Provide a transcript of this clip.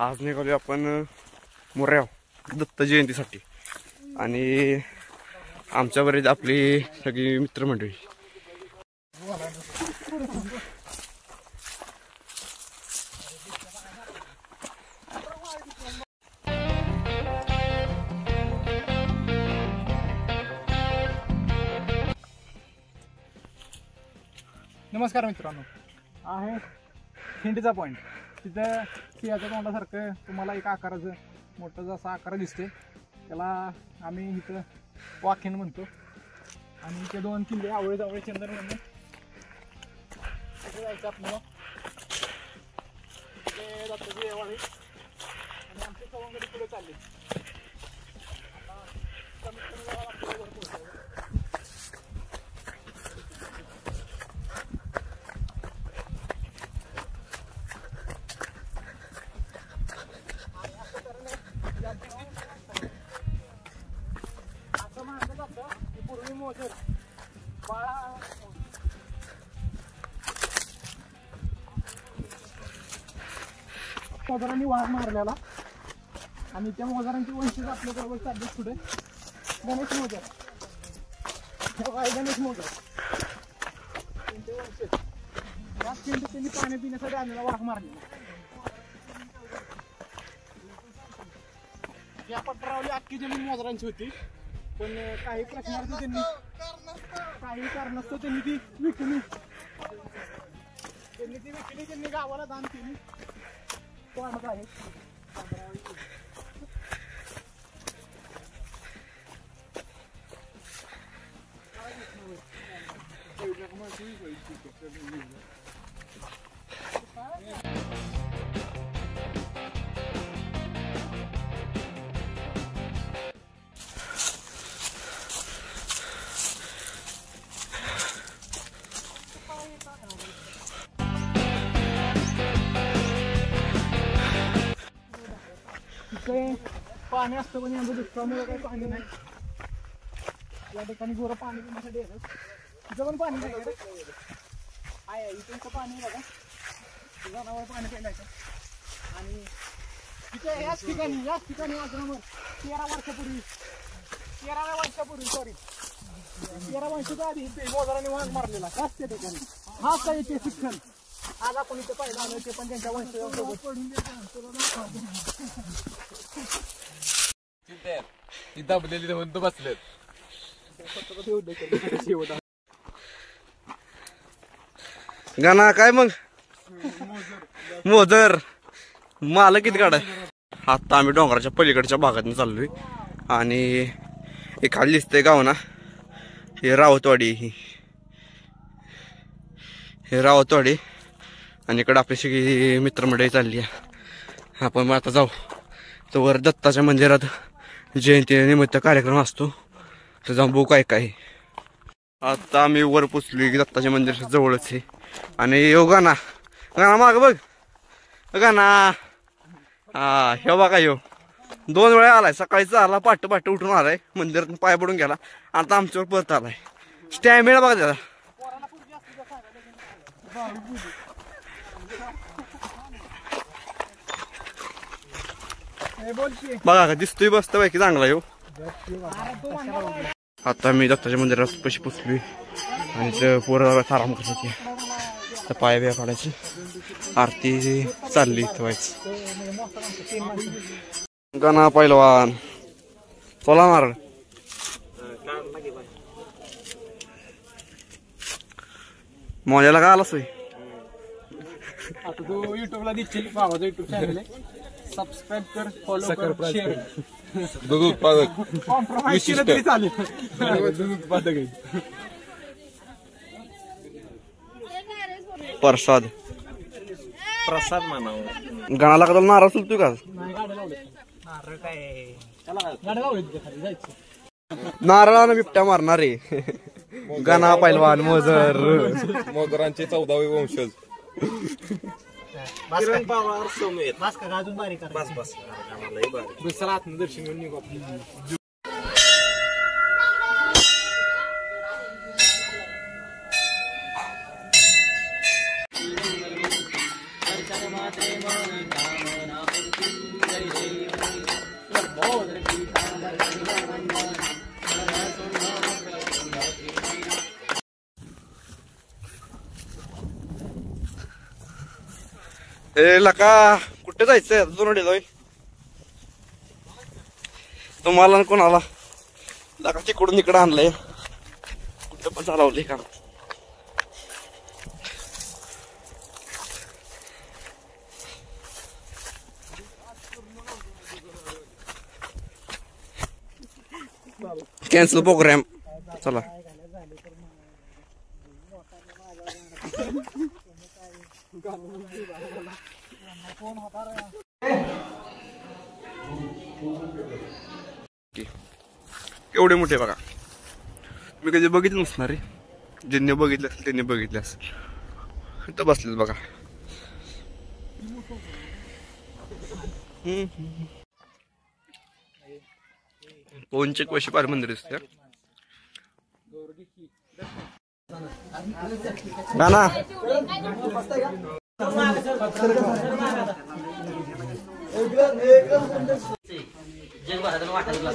आज निघालो आपण मोऱ्याव दत्त जयंतीसाठी आणि आमच्या बरेच आपली सगळी मित्रमंडळी. नमस्कार मित्रांनो, आहे खिंडीचा पॉईंट. तिथं सिंहाच्या तोंडासारखं तुम्हाला एक आकाराचं मोठं जसा आकार दिसते, त्याला आम्ही इथं वाखेन म्हणतो. आणि ते 2 किल्ले आवळे जावळे चंदन म्हणून तिथे जायचं आपल्याला. ते दत्ताची देवाळी आणि आमचे सवंगडी पुढे चालले. आता कमीत कमी वेळा आपल्याला वर पोहोचायचं. असं मानलं जातं की पूर्वी मोजर मोजरांनी वाघ मारलेला आणि त्या मोजरांची वंशज आपल्या बरोबर चालले पुढे. गणेश मोजर, गणेश मोजर त्यांचे वंशज याच खिंडीत त्यांनी पाणी पिण्यासाठी आलेला वाघ मारलेला. या पत्रावली अख्खी जमीन मोजरांची होती, पण काही प्रश्नार्थ त्यांनी काही कारणास्तव त्यांनी ती विकली. त्यांनी गावाला दान केली. तो आमचा आहे पाणी असतं, पण यंदा दुष्काळामुळे काही पाणी नाही. या ठिकाणी गोरं पाणी पिण्यासाठी येतात. तिथं पण पाणी नाही आहे. इथं पाणी बघा, जनावर पाणी प्यायचं. आणि तिथे याच ठिकाणी आजरामर 13 वर्षाच्या आधी मोजरांनी वाघ मारलेला त्याच त्या ठिकाणी. हा काही ते शिक्षण आज आपण इथे पाहिलं आलं, ते पण त्यांच्या वंशजांसोबत पडून दाबलेली म्हणतो बसलेत. गाणा काय मग मोजर माल किती काढाय. आता आम्ही डोंगराच्या पलीकडच्या भागातून चाललोय आणि हे खाली दिसतंय गाव ना, हे रावतवाडी. हे रावतवाडी आणि इकडं आपली सगळी मित्रमंडळी चालली आहे. आपण आता जाऊ तर वर दत्ताच्या मंदिरात जयंतीनिमित्त कार्यक्रम असतो, तर जाऊन बघू काय काय. आता आम्ही वर पोचलो की दत्ताच्या मंदिराच्या जवळच आहे. आणि यो गाणा माग बघ गाणा. हा हे बघा यो 2 वेळा आलाय. सकाळीच आला, पाठ उठून आलाय, मंदिरात पाय पडून गेला, आता आमच्यावर परत आलाय. स्टॅमिना बघा त्याला. बघा दिसतोय बसत पैकी चांगला येऊ. आता मी दत्ताच्या मंदिरात पशी पुसली आणि पोरं आराम करायची, तर पाय बिया पाडायची, आरती चालली व्हायची. गाणा पहिलवान चला नारळ. मोजाला का आलास? आता तू युट्यूबला दिसशील, भावाचं युट्यूब चॅनल आहे, सबस्क्राईब कर, फॉलो कर, शेअर. दूध उत्पादक कॉम्प्रोमाइज केलं तरी चालेल. दूध उत्पादक आहे. प्रसाद म्हणावं. गाणाला का नारळ सुलतोय का? नारळानं बिबट्या मारणार रे. गाणा पहिलवान मोजर. मोजरांचे 14वे वंशज. किरण पवार समेत बस का अजून बारीक बस दुसरा आत्मदर्शन घेऊन निघू. ए लका कुठे जायचंय दोन जाऊ तुम्हाला कोणाला लका तिकडून इकडं आणलंय कुठं पण चालवलंय काम. कॅन्सल प्रोग्राम चला. एवढे मोठे बघा मी कधी बघितलं नसणार रे. ज्यांनी बघितलं असेल त्यांनी बघितलं असेल. इथं बसलेत बघा. पोनचे कशी पार मंदिर दिसते गाना. जगभरातून वाटायला